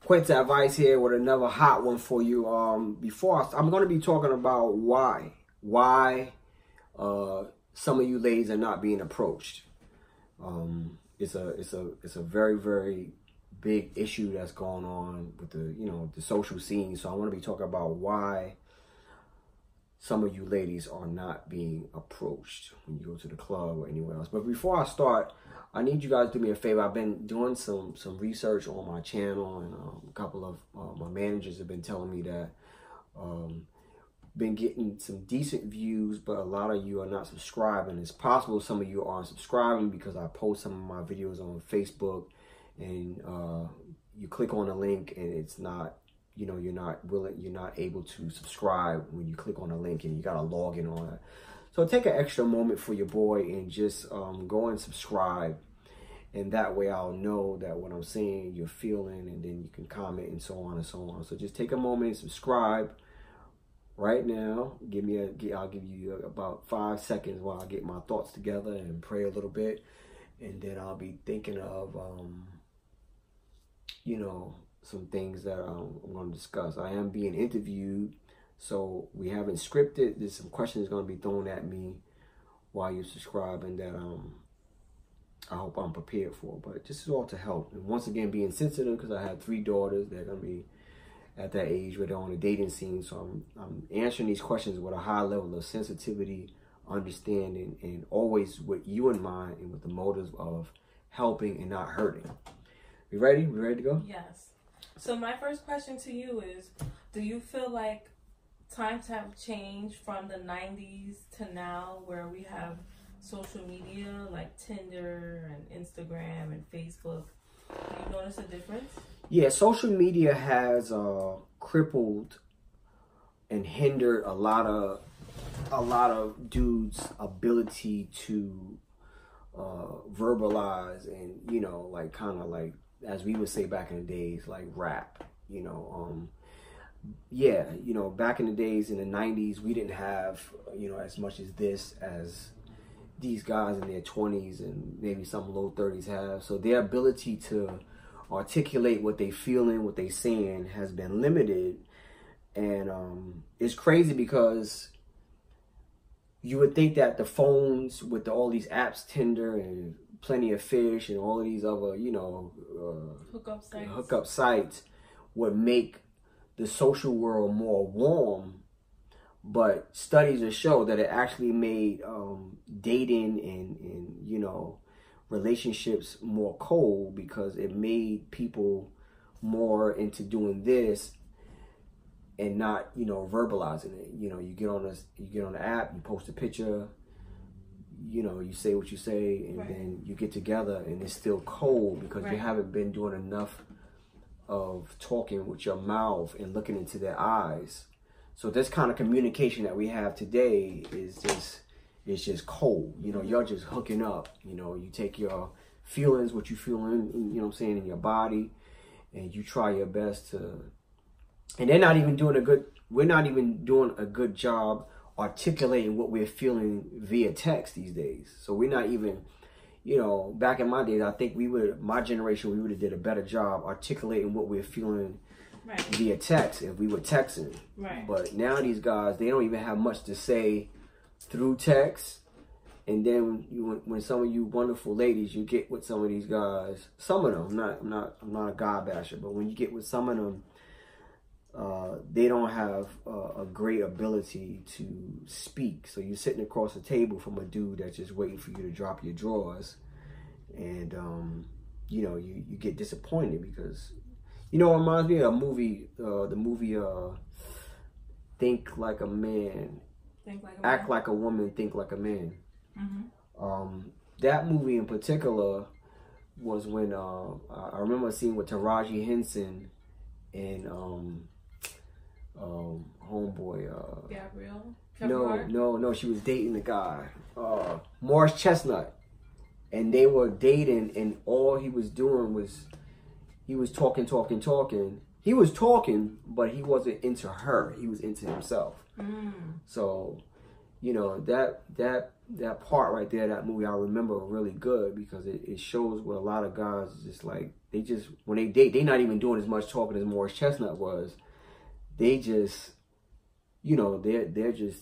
Quince Advice here with another hot one for you. I'm going to be talking about why some of you ladies are not being approached. It's a very, very big issue that's going on with the social scene. So I want to be talking about why some of you ladies are not being approached when you go to the club or anywhere else. But before I start, I need you guys to do me a favor. I've been doing some research on my channel, and a couple of my managers have been telling me that been getting some decent views, but a lot of you are not subscribing. It's possible some of you aren't subscribing because I post some of my videos on Facebook, and you click on the link and it's not, you're not able to subscribe when you click on the link, and you got to log in on it. So take an extra moment for your boy and just go and subscribe. And that way I'll know that what I'm saying, you're feeling, and then you can comment and so on and so on. So just take a moment and subscribe right now. I'll give you about 5 seconds while I get my thoughts together and pray a little bit. And then I'll be thinking of, some things that I'm going to discuss. I am being interviewed, so we haven't scripted. There's some questions going to be thrown at me while you're subscribing that I hope I'm prepared for. But this is all to help. And once again, being sensitive, because I have 3 daughters. They're going to be at that age where they're on the dating scene. So I'm answering these questions with a high level of sensitivity, understanding, and always with you in mind and with the motive of helping and not hurting. We ready? We ready to go? Yes. So my first question to you is, do you feel like times have changed from the 90s to now, where we have social media like Tinder and Instagram and Facebook? Do you notice a difference? Yeah, social media has crippled and hindered a lot of dudes' ability to verbalize and kind of like, as we would say back in the days, like rap. Back in the days in the 90s, we didn't have as much as this as these guys in their 20s and maybe some low 30s have. So their ability to articulate what they feeling, what they saying has been limited. And it's crazy because you would think that the phones with all these apps, Tinder and Plenty of Fish and all of these other, hookup sites would make the social world more warm. But studies have shown that it actually made dating and relationships more cold, because it made people more into doing this and not, verbalizing it. You get on the app, you post a picture, you say what you say, and then you get together and it's still cold because you haven't been doing enough of talking with your mouth and looking into their eyes. So this kind of communication that we have today is just cold. You're just hooking up. You take your feelings, what you feeling, in your body, and you try your best to. And we're not even doing a good job articulating what we're feeling via text these days. So we're not even, back in my days, I think my generation, we would have did a better job articulating what we're feeling via text if we were texting. Right. But now these guys, they don't even have much to say through text. And then when some of you wonderful ladies, you get with some of these guys, some of them, I'm not a guy basher, but when you get with some of them, they don't have a great ability to speak. So you're sitting across the table from a dude that's just waiting for you to drop your drawers, and you get disappointed because it reminds me of a movie, the movie Think Like a Man, Act Like a Woman, Think Like a Man. Mm-hmm. That movie in particular was when I remember a scene with Taraji Henson and homeboy Gabrielle. No, she was dating the guy, Morris Chestnut, and they were dating, and all he was doing was he was talking. He was talking, but he wasn't into her. He was into himself. So you know, that part right there, that movie, I remember really good because it shows what a lot of guys just like, they just, when they date, they not even doing as much talking as Morris Chestnut was. They just, you know, they're just,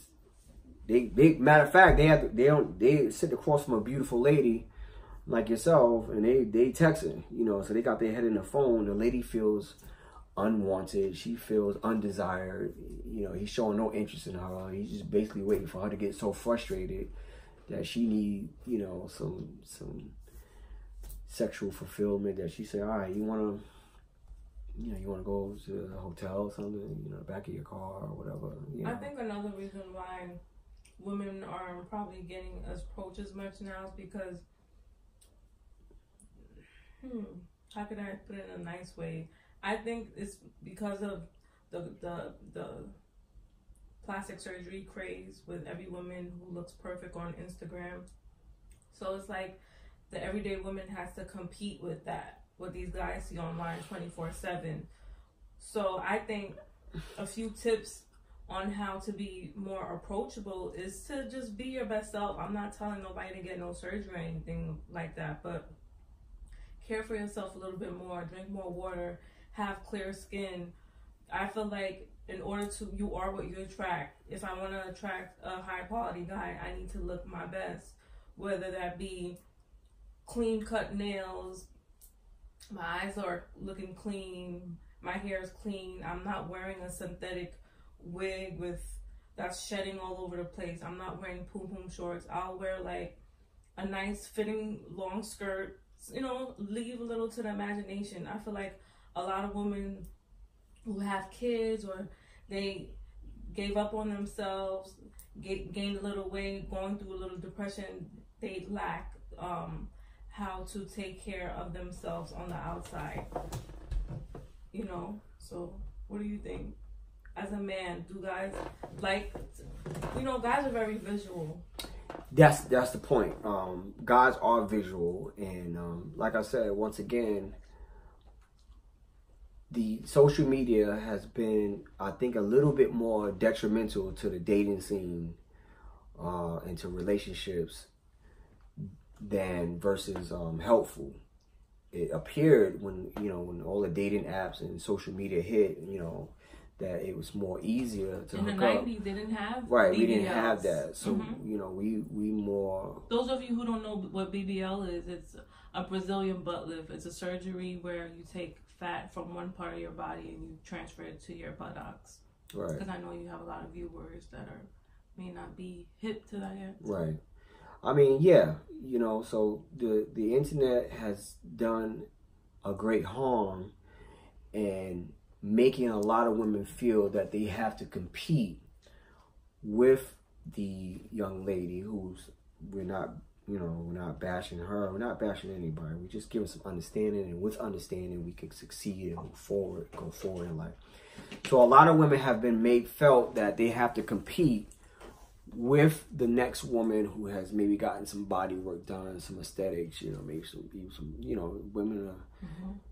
they matter of fact, they sit across from a beautiful lady like yourself, and they texting, you know, so they got their head in the phone. The lady feels unwanted, she feels undesired, you know, he's showing no interest in her. He's just basically waiting for her to get so frustrated that she need, you know, some sexual fulfillment, that she say, all right, you want to go to a hotel or something, you know, back of your car or whatever, you know. I think another reason why women are probably getting approached as much now is because, how can I put it in a nice way? I think it's because of the plastic surgery craze with every woman who looks perfect on Instagram. So it's like the everyday woman has to compete with that, what these guys see online 24/7. So I think a few tips on how to be more approachable is to just be your best self. I'm not telling nobody to get no surgery or anything like that, but care for yourself a little bit more, drink more water, have clear skin. I feel like in order to, you are what you attract. If I want to attract a high quality guy, I need to look my best, whether that be clean cut nails, my eyes are looking clean, my hair is clean, I'm not wearing a synthetic wig that's shedding all over the place, I'm not wearing poom shorts. I'll wear like a nice fitting long skirt, you know, leave a little to the imagination. I feel like a lot of women who have kids, or they gave up on themselves, gained a little weight, going through a little depression, they lack how to take care of themselves on the outside, you know. So what do you think? As a man, do guys like, you know, guys are very visual. That's the point. Guys are visual, and like I said, once again, the social media has been, I think, a little bit more detrimental to the dating scene and to relationships than versus helpful. It appeared when all the dating apps and social media hit, you know, that it was more easier to hook up. In the 90s, they didn't have right. BBLs. We didn't have that, so you know, we more. Those of you who don't know what BBL is, it's a Brazilian butt lift. It's a surgery where you take fat from one part of your body and you transfer it to your buttocks. Right. Because I know you have a lot of viewers that may not be hip to that yet. Right. I mean, yeah, you know, so the internet has done a great harm and making a lot of women feel that they have to compete with the young lady who's, we're not bashing her, we're not bashing anybody, we're just giving some understanding, and with understanding we can succeed and go forward in life. So a lot of women have been felt that they have to compete with the next woman who has maybe gotten some body work done, some aesthetics, you know, maybe some you know, women are,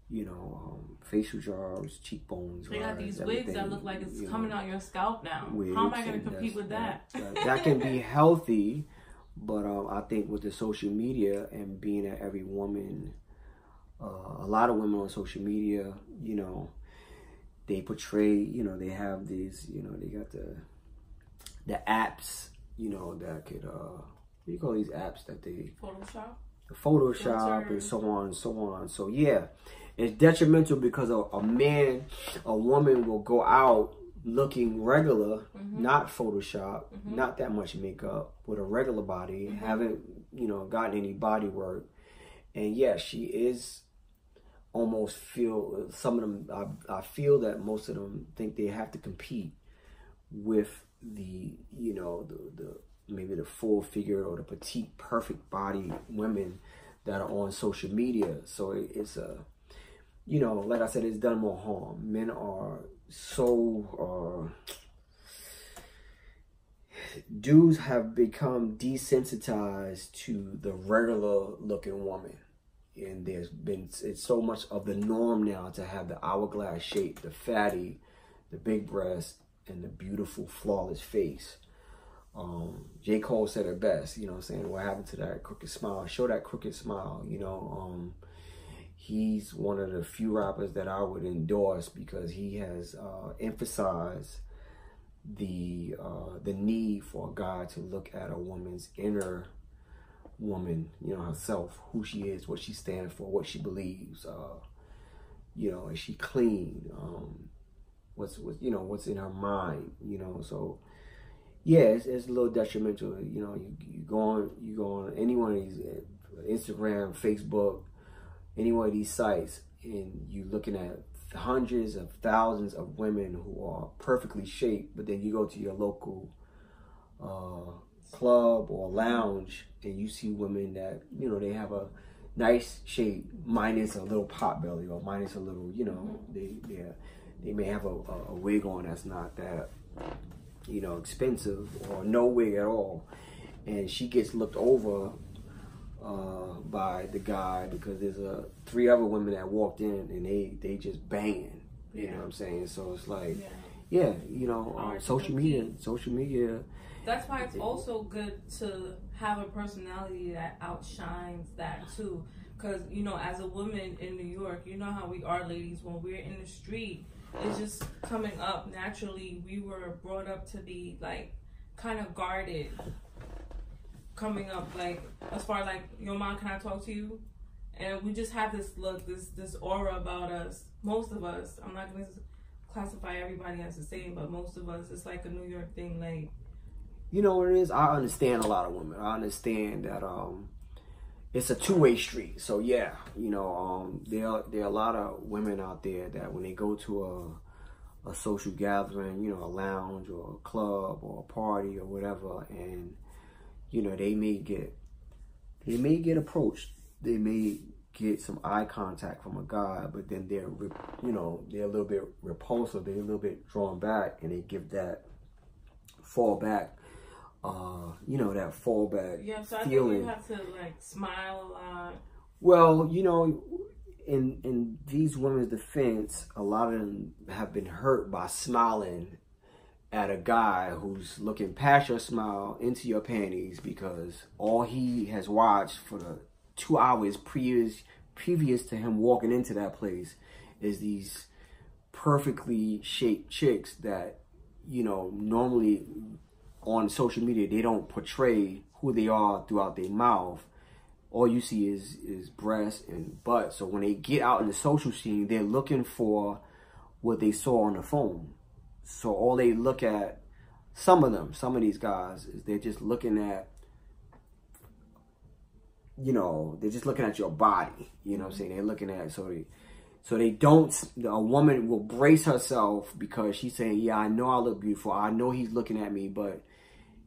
you know, facial jobs, cheekbones. They got these wigs that look like it's coming out your scalp now. Wigs, how am I going to compete with that? That can be healthy, but I think with the social media and being that every woman, a lot of women on social media, you know, they portray, you know, they have these, you know, they got the apps, you know, that could, what do you call these apps that they... Photoshop and so on and so on. So yeah, it's detrimental because a woman will go out looking regular, not Photoshop, not that much makeup, with a regular body, haven't, you know, gotten any body work. And yeah, she is almost feel, some of them, I feel that most of them think they have to compete with the, you know, the maybe the full figure or the petite, perfect body women that are on social media. So it's a, you know, like I said, it's done more harm. Men are so, dudes have become desensitized to the regular looking woman. And it's so much of the norm now to have the hourglass shape, the fatty, the big breast, and the beautiful, flawless face. J. Cole said it best, you know what I'm saying? What happened to that crooked smile? Show that crooked smile, you know. He's one of the few rappers that I would endorse because he has emphasized the need for a guy to look at a woman's inner woman, you know, herself, who she is, what she stands for, what she believes, you know, is she clean, what's you know, what's in her mind, you know. So yeah, it's a little detrimental, you know. You go on any one of these, Instagram, Facebook, any one of these sites, and you looking at hundreds of thousands of women who are perfectly shaped, but then you go to your local club or lounge and you see women that, you know, they have a nice shape minus a little pot belly, or minus a little, you know, they may have a wig on that's not that, you know, expensive, or no wig at all, and she gets looked over by the guy because there's 3 other women that walked in and they just banging, you know what I'm saying? So it's like, yeah, you know, social media. That's why it's also good to have a personality that outshines that too. Because, you know, as a woman in New York, you know how we are, ladies, when we're in the street, it's just coming up naturally. We were brought up to be like kind of guarded. Coming up, like, as far as like, your mom, can I talk to you? And we just have this look, this aura about us. Most of us, I'm not going to classify everybody as the same, but most of us, it's like a New York thing, like. You know what it is? I understand a lot of women. I understand that it's a two-way street. So yeah, you know, there are a lot of women out there that when they go to a social gathering, you know, a lounge or a club or a party or whatever, and you know, they may get approached. They may get some eye contact from a guy, but then they're a little bit repulsive. They're a little bit drawn back, and they give that fall back. You know, that fallback feeling. Yeah, so I think you have to like smile a lot. Well, you know, in these women's defense, a lot of them have been hurt by smiling at a guy who's looking past your smile into your panties, because all he has watched for the 2 hours previous to him walking into that place is these perfectly shaped chicks that, you know, normally on social media, they don't portray who they are throughout their mouth. All you see is breasts and butt. So when they get out in the social scene, they're looking for what they saw on the phone. So all they look at, some of these guys, is they're just looking at, you know, they're just looking at your body. You know what I'm saying? They're looking at, so they don't, a woman will brace herself because she's saying, yeah, I know I look beautiful. I know he's looking at me, but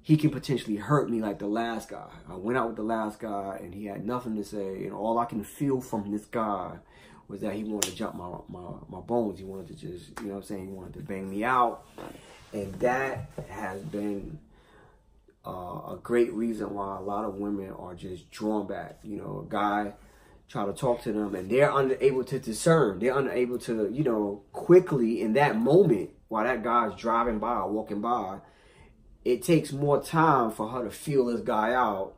he can potentially hurt me like the last guy. I went out with the last guy and he had nothing to say. And all I can feel from this guy was that he wanted to jump my bones. He wanted to just, you know what I'm saying? He wanted to bang me out. And that has been a great reason why a lot of women are just drawn back. You know, a guy try to talk to them and they're unable to discern. They're unable to, you know, quickly in that moment while that guy's driving by or walking by, it takes more time for her to feel this guy out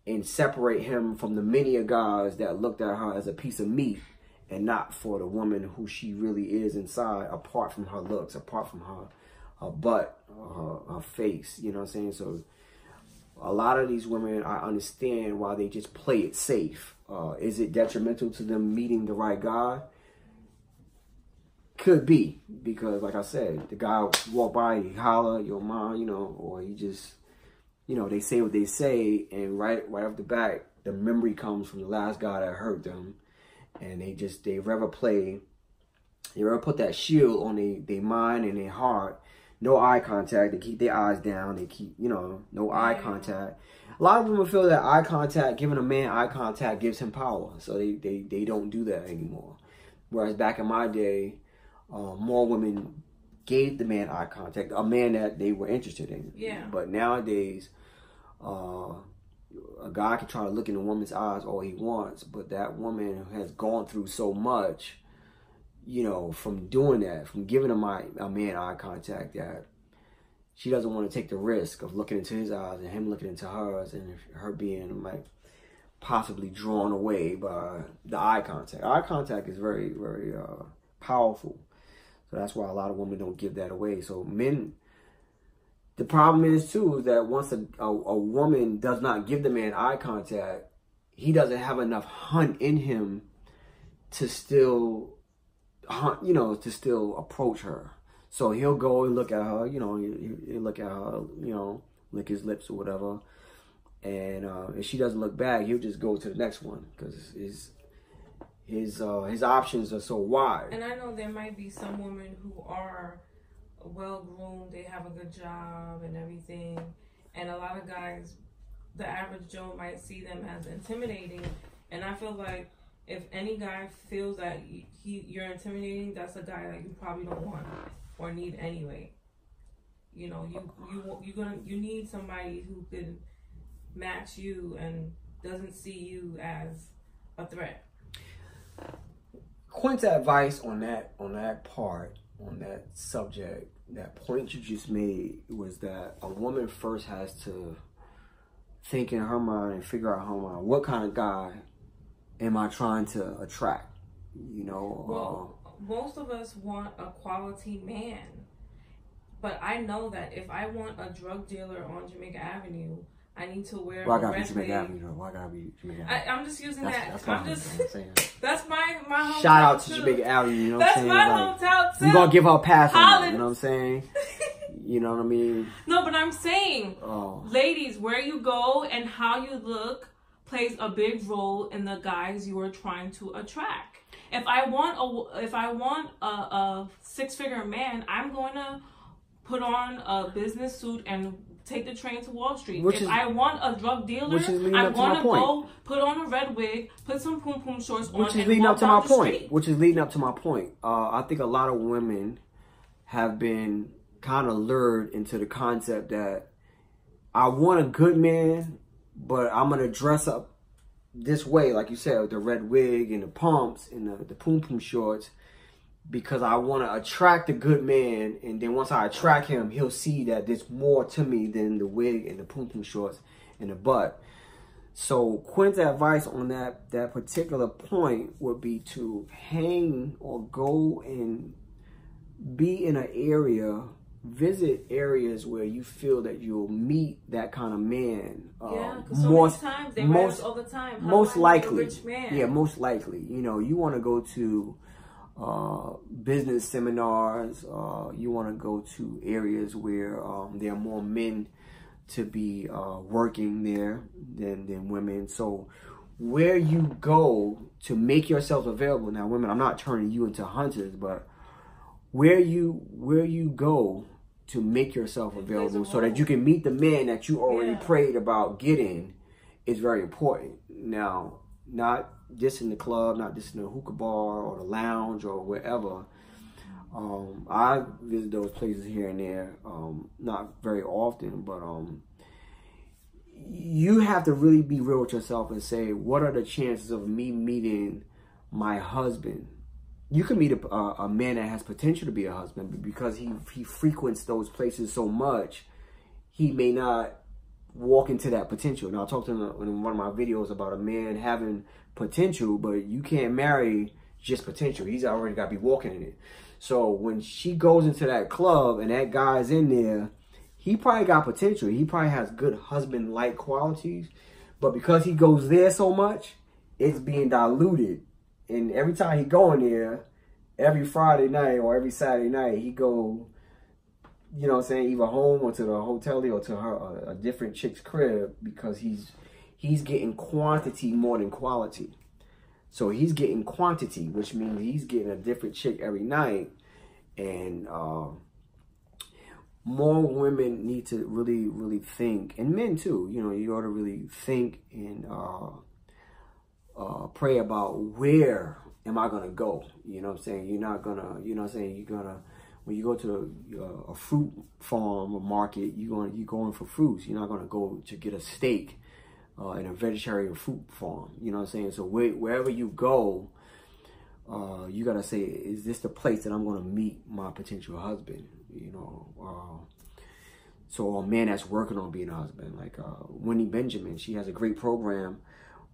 and separate him from the many of guys that looked at her as a piece of meat and not for the woman who she really is inside, apart from her looks, apart from her butt, her face, you know what I'm saying? So a lot of these women, I understand why they just play it safe. Is it detrimental to them meeting the right guy? Could be, because like I said, the guy walk by, he holler, your mom, you know, or he just, you know, they say what they say, and right off the bat, the memory comes from the last guy that hurt them, and they rather put that shield on their mind and their heart. No eye contact. They keep their eyes down. They keep, you know, no eye contact. A lot of women feel that eye contact, giving a man eye contact, gives him power. So they don't do that anymore. Whereas back in my day, more women gave the man eye contact, a man that they were interested in. Yeah. But nowadays, a guy can try to look in a woman's eyes all he wants, but that woman has gone through so much, you know, from doing that, from giving a man eye contact, that, she doesn't want to take the risk of looking into his eyes and him looking into hers, and her being like possibly drawn away by the eye contact. Eye contact is very, very powerful. So that's why a lot of women don't give that away. So men, the problem is too, is that once a woman does not give the man eye contact, he doesn't have enough hunt in him to still hunt, you know, to still approach her. So he'll go and look at her, you know, he'll look at her, you know, lick his lips or whatever. And if she doesn't look back, he'll just go to the next one because his options are so wide. And I know there might be some women who are well-groomed, they have a good job and everything. And a lot of guys, the average Joe might see them as intimidating. And I feel like if any guy feels that you're intimidating, that's a guy that you probably don't want or need anyway. You know, you need somebody who can match you and doesn't see you as a threat. Quint's advice on that part, on that subject, that point you just made was that a woman first has to think in her mind and figure out her mind, what kind of guy am I trying to attract? You know, well, most of us want a quality man, but I know that if I want a drug dealer on Jamaica Avenue, I need to wear why a gotta red be Jamaica wig. Avenue? Why gotta be Jamaica Avenue? I'm just using that. That's That's my hometown. Shout out to too. Jamaica Avenue. You know what I'm saying? That's my hometown too. We gonna give her a pass on that. Holland. You know what I'm saying? You know what I mean? No, but I'm saying, ladies, where you go and how you look plays a big role in the guys you are trying to attract. If I want a six-figure man, I'm going to put on a business suit and take the train to Wall Street. If I want a drug dealer, I'm going to go put on a red wig, put some pom-pom shorts on, which is and leading walk up to down my the point. street. Which is leading up to my point. I think a lot of women have been kind of lured into the concept that I want a good man, but I'm going to dress up this way, like you said, with the red wig and the pumps and the pom-pom shorts, because I want to attract a good man, and then once I attract him, he'll see that there's more to me than the wig and the pom-pom shorts and the butt. So Quint's advice on that particular point would be to hang or go and be in an area, visit areas where you feel that you'll meet that kind of man. Yeah, because so many times they write us all the time. Most likely, rich man. yeah, most likely. You know, you want to go to business seminars. You want to go to areas where there are more men to be working there than women. So where you go to make yourself available. Now, women, I'm not turning you into hunters, but where you go to make yourself available so that you can meet the man that you already prayed about getting is very important. Now, not just in the club, not just in the hookah bar or the lounge or wherever. I visit those places here and there, not very often, but you have to really be real with yourself and say, what are the chances of me meeting my husband? You can meet a man that has potential to be a husband, but because he frequents those places so much, he may not walk into that potential. Now, I talked in one of my videos about a man having potential, but you can't marry just potential. He's already got to be walking in it. So when she goes into that club and that guy's in there, he probably got potential. He probably has good husband-like qualities, but because he goes there so much, it's being diluted. And every time he go in there, every Friday night or every Saturday night, he go, you know what I'm saying, either home or to the hotel or to her a different chick's crib, because he's getting quantity more than quality. So he's getting quantity, which means he's getting a different chick every night. And more women need to really, really think, and men too, you know, you ought to really think and pray about where am I going to go? You know what I'm saying? You're not going to, you know what I'm saying? You're going to, when you go to a fruit farm or market, you're going for fruits. You're not going to go to get a steak in a vegetarian fruit farm. You know what I'm saying? So wherever you go, you got to say, is this the place that I'm going to meet my potential husband? You know, So a man that's working on being a husband, like Winnie Benjamin, she has a great program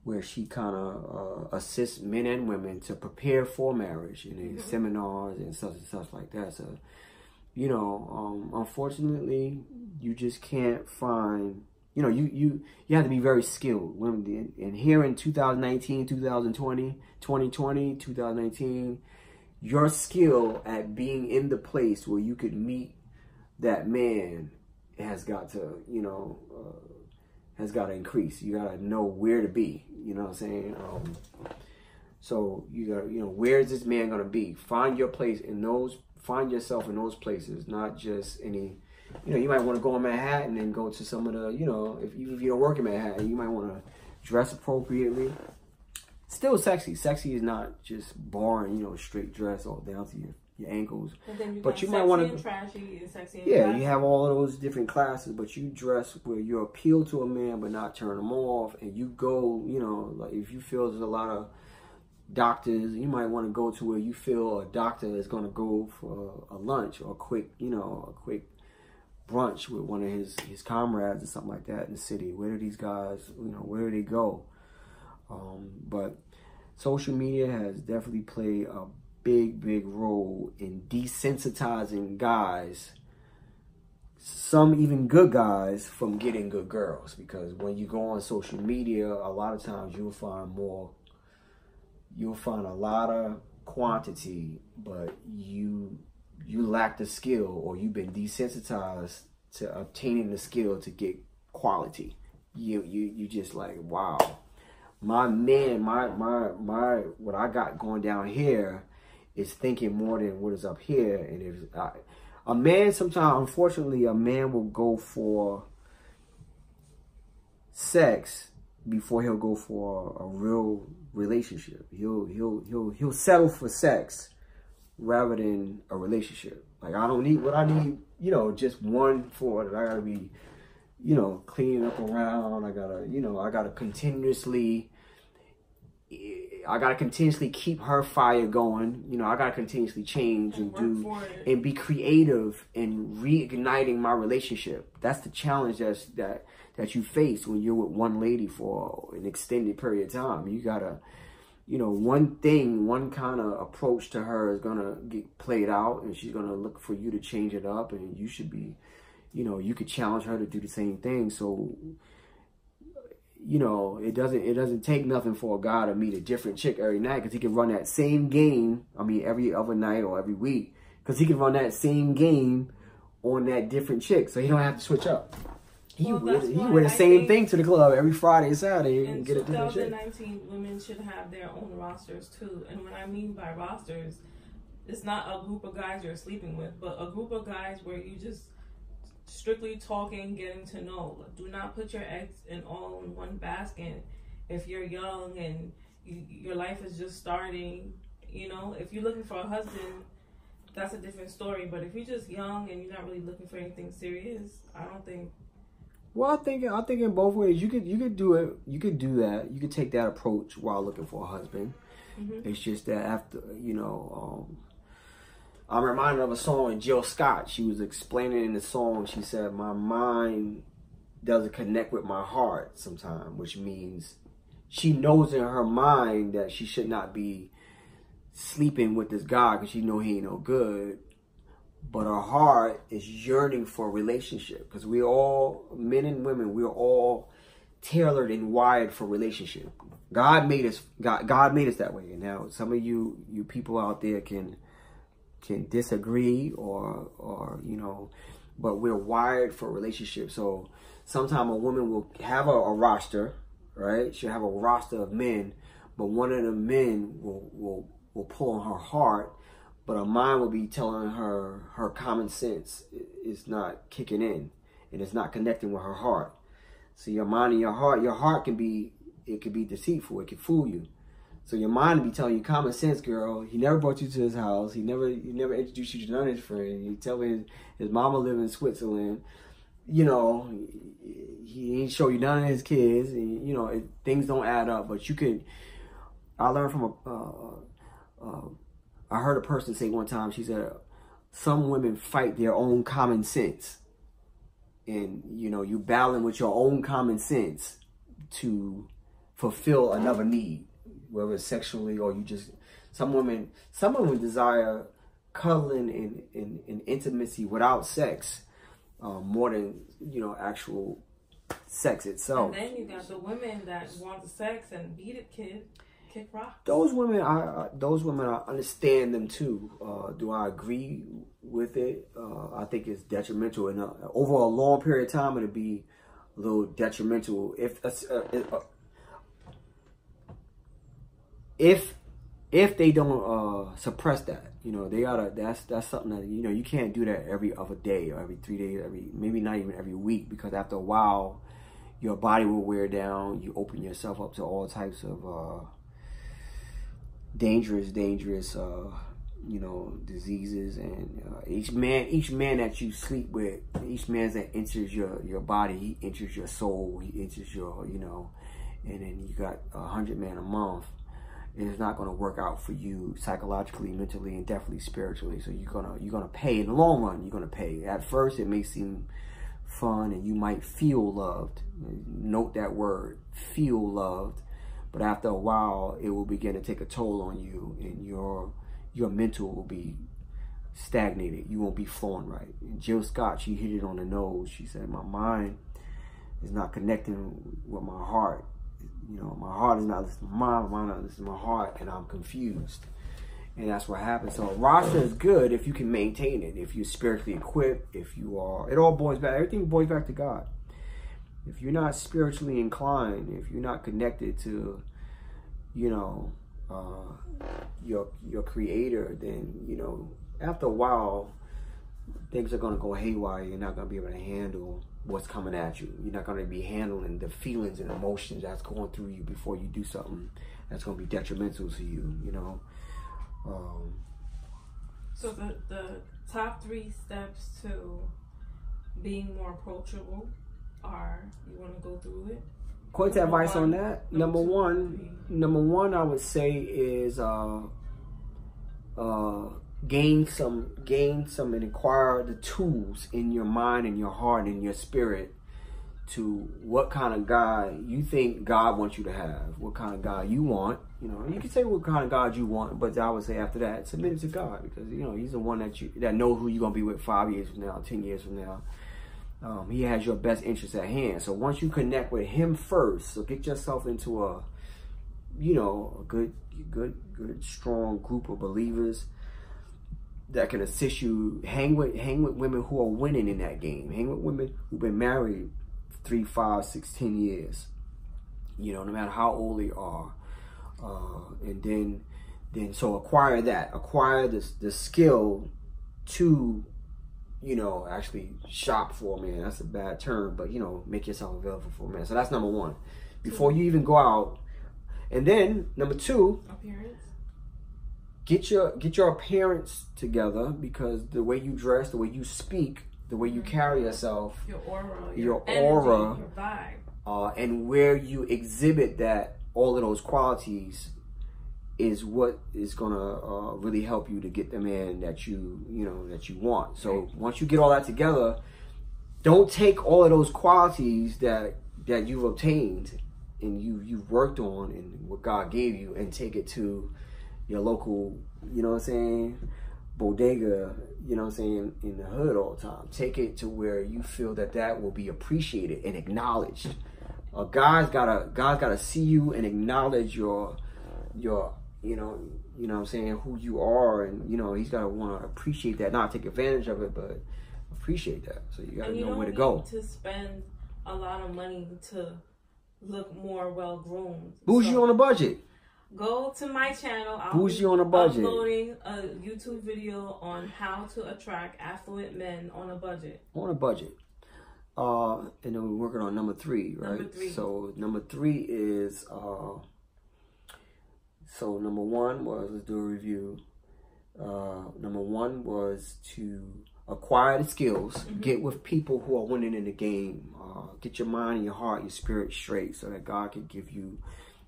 where she kind of assists men and women to prepare for marriage in seminars and such like that. So, you know, unfortunately, you just can't find, you know, you have to be very skilled. And here in 2019, 2020, 2020, 2019, your skill at being in the place where you could meet that man has got to, you know, has got to increase. You got to know where to be, you know what I'm saying? So you got to, you know, where is this man going to be? Find your place in those, find yourself in those places, not just any, you know, you might want to go in Manhattan and go to some of the, you know, if you don't work in Manhattan, you might want to dress appropriately. Still sexy. Sexy is not just boring, you know, straight dress all down to your ankles. But you might want to, trashy and sexy and classy. You have all of those different classes, but you dress where you appeal to a man but not turn him off, and you go, you know, like if you feel there's a lot of doctors, you might want to go to where you feel a doctor is going to go for a lunch or a quick, you know, a quick brunch with one of his comrades or something like that in the city. Where do these guys, you know, where do they go? But social media has definitely played a big role in desensitizing guys, some even good guys, from getting good girls. Because when you go on social media, a lot of times you'll find a lot of quantity, but you lack the skill, or you've been desensitized to obtaining the skill to get quality. You just like, wow, my man, my what I got going down here is thinking more than what is up here. And if a man, sometimes, unfortunately, a man will go for sex before he'll go for a real relationship. He'll settle for sex rather than a relationship. Like, I don't need what I need, you know, just one for it. I gotta be, you know, cleaning up around. I gotta, you know, I gotta continuously keep her fire going. You know, I gotta continuously change and be creative in reigniting my relationship. That's the challenge that you face when you're with one lady for an extended period of time. You gotta, you know, one kind of approach to her is gonna get played out, and she's gonna look for you to change it up, and you should be, you know, you could challenge her to do the same thing. So, you know, it doesn't take nothing for a guy to meet a different chick every night, because he can run that same game, I mean, every other night or every week, because he can run that same game on that different chick, so he don't have to switch up. He wear the same thing to the club every Friday and Saturday and get a different chick. In 2019, women should have their own rosters too. And what I mean by rosters, it's not a group of guys you're sleeping with, but a group of guys where you just strictly talking, getting to know. Do not put your eggs all in one basket. If you're young and your life is just starting, you know, if you're looking for a husband, that's a different story. But if you're just young and you're not really looking for anything serious, I don't think. Well, I think in both ways. You could do it. You could do that. You could take that approach while looking for a husband. Mm-hmm. It's just that after, you know, I'm reminded of a song with Jill Scott. She was explaining in the song, she said, my mind doesn't connect with my heart sometimes, which means she knows in her mind that she should not be sleeping with this guy because she know he ain't no good. But her heart is yearning for a relationship, because we all, men and women, we're all tailored and wired for relationship. God made us that way. And now some of you people out there can disagree or you know, but we're wired for relationships. So sometimes a woman will have a roster, right? She'll have a roster of men, but one of the men will pull on her heart, but her mind will be telling her her common sense is not kicking in, and it's not connecting with her heart. So your mind and your heart can be, it could be deceitful, it could fool you. So your mind will be telling you, common sense, girl. He never brought you to his house. He never introduced you to none of his friends. He tell me his mama live in Switzerland. You know, he ain't show you none of his kids. And, you know, things don't add up. But you could. I learned from I heard a person say one time. She said, some women fight their own common sense and you know, you battling with your own common sense to fulfill another need, whether it's sexually or you just, some women desire cuddling and intimacy without sex more than, you know, actual sex itself. And then you got the women that want the sex and beat it, kick rock. Those women, I understand them too. Do I agree with it? I think it's detrimental, and over a long period of time, it'll be a little detrimental if they don't suppress that. You know, they gotta. That's something that, you know, you can't do that every other day or every 3 days, maybe not even every week, because after a while, your body will wear down. You open yourself up to all types of dangerous, you know, diseases, and each man that you sleep with, each man that enters your body, he enters your soul, he enters your, you know, and then you got 100 men a month. And it's not going to work out for you psychologically, mentally, and definitely spiritually. So you're gonna pay in the long run. You're gonna pay. At first, it may seem fun, and you might feel loved. Note that word, feel loved. But after a while, it will begin to take a toll on you, and your mental will be stagnated. You won't be flowing right. And Jill Scott, she hit it on the nose. She said, "My mind is not connecting with my heart. You know, my heart is not listening to my mind, not listening to my heart, and I'm confused." And that's what happens. So a roster is good if you can maintain it, if you're spiritually equipped, if you are, it all boils back, everything boils back to God. If you're not spiritually inclined, if you're not connected to, you know, your creator, then, you know, after a while, things are going to go haywire. You're not going to be able to handle what's coming at you. You're not going to be handling the feelings and emotions that's going through you before you do something that's going to be detrimental to you, you know. So the top 3 steps to being more approachable are, you want to go through it? Quick advice on that. Number one, I would say is gain some and acquire the tools in your mind and your heart and your spirit to what kind of God you think God wants you to have, what kind of God you want. You know, you can say what kind of God you want, but I would say after that, submit it to God, because, you know, he's the one that knows who you're going to be with 5 years from now, 10 years from now. He has your best interests at hand. So once you connect with him first, so get yourself into a, you know, a good, strong group of believers that can assist you. Hang with women who are winning in that game. Hang with women who've been married 3, 5, 6, 10 years. You know, no matter how old they are. And then so acquire the skill to, you know, actually shop for a man. That's a bad term, but, you know, make yourself available for a man. So that's number 1. Before you even go out. And then number 2, appearance. Get your appearance together, because the way you dress, the way you speak, the way you carry yourself, your aura, your energy, your vibe, and where you exhibit that, all of those qualities is what is gonna really help you to get the man that you want. So once you get all that together, don't take all of those qualities that you've obtained and you've worked on and what God gave you, and take it to your local, you know what I'm saying, bodega, you know what I'm saying, in the hood all the time. Take it to where you feel that will be appreciated and acknowledged. God's gotta see you and acknowledge your you know what I'm saying, who you are, and, you know, he's gotta want to appreciate that, not take advantage of it, but appreciate that. So you gotta know where to go. To spend a lot of money to look more well groomed. Bougie on a budget. Go to my channel. I'll Bougie on a budget. Uploading a YouTube video on how to attract affluent men on a budget. On a budget. And then we're working on number 3, right? Number 3. So number 3 is so number 1 was, let's do a review. Number 1 was to acquire the skills, get with people who are winning in the game, get your mind and your heart, your spirit straight, so that God can give you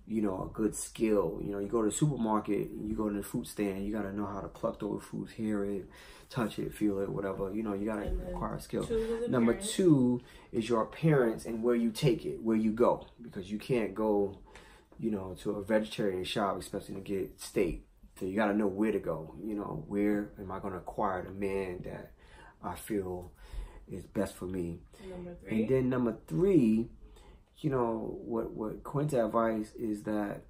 you know, a good skill. You know, you go to the supermarket, you go to the fruit stand, you got to know how to pluck those fruits, hear it, touch it, feel it, whatever. You know, you got to acquire a skill. Number two is your appearance and where you take it, where you go. Because you can't go, you know, to a vegetarian shop expecting to get steak. So you got to know where to go. You know, where am I going to acquire the man that I feel is best for me. Number three. And then number three, you know, what Quint's advice is that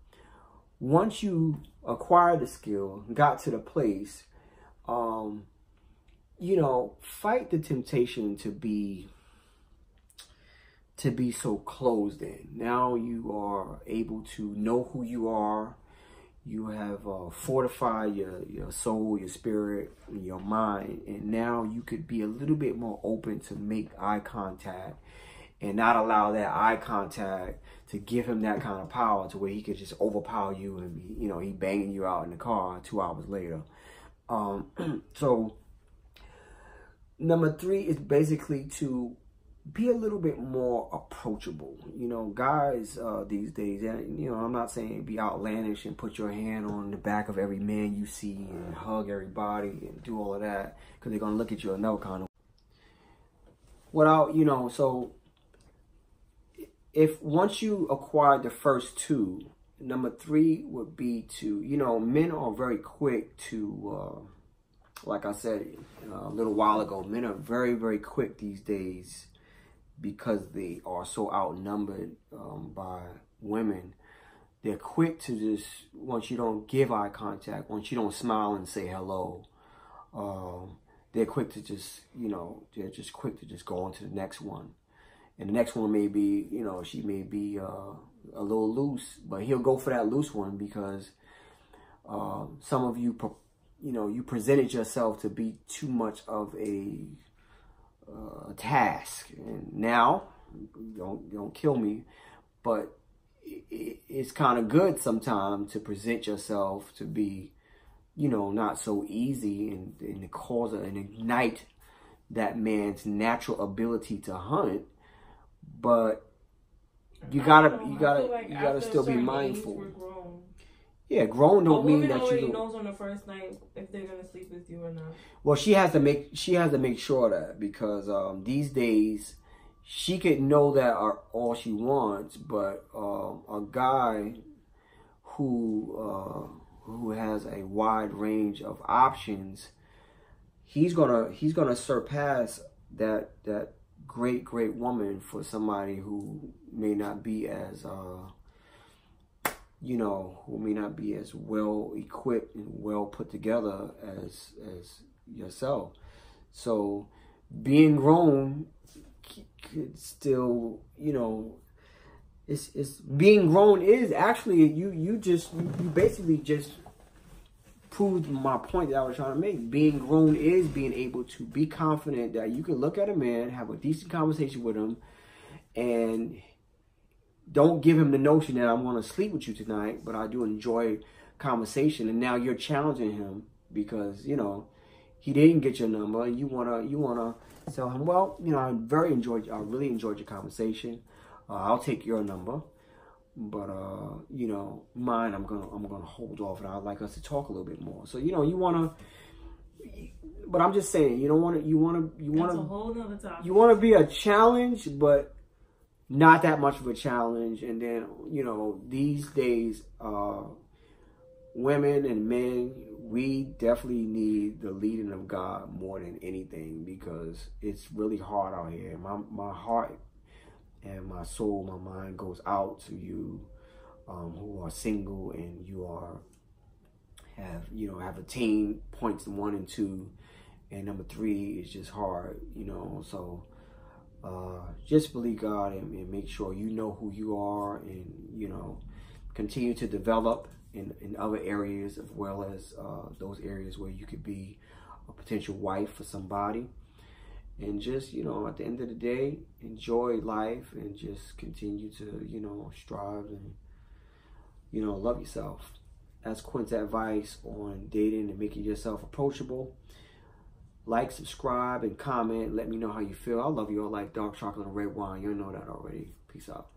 once you acquire the skill, got to the place, you know, fight the temptation to be so closed in. Now you are able to know who you are. You have fortified your soul, your spirit, your mind, and now you could be a little bit more open to make eye contact and not allow that eye contact to give him that kind of power to where he could just overpower you and be, you know, he banging you out in the car 2 hours later. So number three is basically to be a little bit more approachable. You know, guys these days, and you know, I'm not saying be outlandish and put your hand on the back of every man you see and hug everybody and do all of that, because they're gonna look at you another kind of without, you know. So if once you acquire the first two, number three would be to, you know, men are very quick to like I said a little while ago, men are very, very quick these days, because they are so outnumbered by women. They're quick to just, once you don't give eye contact, once you don't smile and say hello, they're quick to just, you know, they're just quick to just go on to the next one. And the next one may be, you know, she may be a little loose, but he'll go for that loose one because some of you, you know, you presented yourself to be too much of a task. And now, don't kill me, but it's kind of good sometimes to present yourself to be, you know, not so easy, and to cause and ignite that man's natural ability to hunt. But you gotta still be mindful. Yeah, grown don't mean that you knows on the first night if they're gonna sleep with you or not. Well, she has to make sure of that, because these days she could know that all she wants, but a guy who has a wide range of options, he's gonna surpass that great woman for somebody who may not be as you know, who may not be as well equipped and well put together as yourself. So being grown could still, you know, it's being grown is actually you basically just proved my point that I was trying to make. Being grown is being able to be confident that you can look at a man, have a decent conversation with him, and don't give him the notion that I'm going to sleep with you tonight, but I do enjoy conversation. And now you're challenging him because, you know, he didn't get your number, and you wanna tell him, well, you know, I really enjoyed your conversation. I'll take your number, but you know, mine, I'm gonna hold off, and I'd like us to talk a little bit more. So, you know, you wanna, but I'm just saying, you don't want to, you want That's a whole nother topic. You want to be a challenge, but not that much of a challenge. And then, you know, these days, women and men, we definitely need the leading of God more than anything, because it's really hard out here. My heart and my soul, my mind goes out to you who are single and have attained points 1 and 2, and number 3 is just hard, you know. So just believe God and make sure you know who you are, and, you know, continue to develop in other areas, as well as those areas where you could be a potential wife for somebody. And just, you know, at the end of the day, enjoy life and just continue to, you know, strive and, you know, love yourself. That's Quint's advice on dating and making yourself approachable. Like, subscribe, and comment. Let me know how you feel. I love you all like dark chocolate and red wine. You know that already. Peace out.